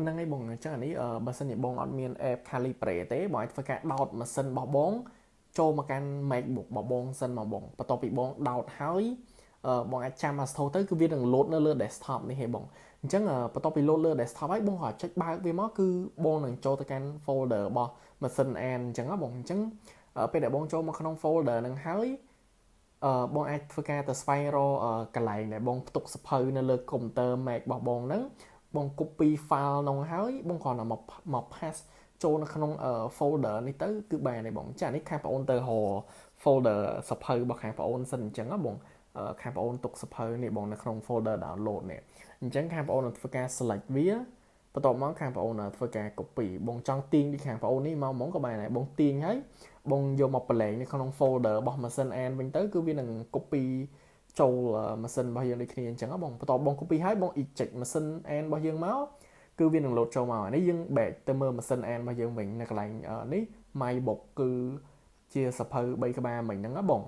នឹងឯបងអញ្ចឹងអានេះបើសិនជាបងអត់មាន app calibrate ទេបងអាចធ្វើការដោតម៉ាស៊ីនរបស់បងចូលមកកាន់ MacBook របស់បងសិនមកបងបន្ទាប់ពីបងដោតហើយបងអាចចាំ install ទៅគឺវានឹង load នៅលើ desktop នេះហេបងអញ្ចឹងបន្ទាប់ពី load លើ desktop ហើយបងក៏ចុចបើកវាមកគឺបងនឹងចូលទៅកាន់ folder របស់ម៉ាស៊ីន N អញ្ចឹងណាបងអញ្ចឹងពេលដែលបងចូលមកក្នុង folder នឹងហើយបងអាចធ្វើការទៅស្វែងរកកន្លែងដែលបងផ្ទុកសភៅនៅលើកុំព្យូទ័រ Mac របស់បងហ្នឹងបង copy file នោះហើយបងគ្រាន់តែមក pass ចូលនៅក្នុងfolder នេះទៅគឺបានហើយបងចានេះខាងបងអូនទៅរក folder សភៅរបស់ខាងបងអូនសិនអញ្ចឹងណាបងខាងបងអូនទុកសភៅនេះបងនៅក្នុង folder download នេះអញ្ចឹងខាងបងអូននឹងធ្វើការ select វាបន្ទាប់មកខាងបងអូនធ្វើការ copy បងចង់ទាញពីខាងបងអូននេះមកហ្មងក៏បានដែរបងទាញហើយបងយកមកប្រឡែងនៅក្នុង folder របស់ម៉ាស៊ីន AN វិញទៅគឺវានឹង copy ចូលម៉ាស៊ីនរបស់យើងដូចគ្នាអញ្ចឹងបងបន្ទាប់បង copy ហើយបង eject ម៉ាស៊ីន AN របស់យើងមកគឺវានឹង load ចូលមកនេះយើង back ទៅមើលម៉ាស៊ីន AN របស់យើងវិញនៅកន្លែងនេះ my book គឺជាសភៅ3ក្បាលមិញហ្នឹងណាបង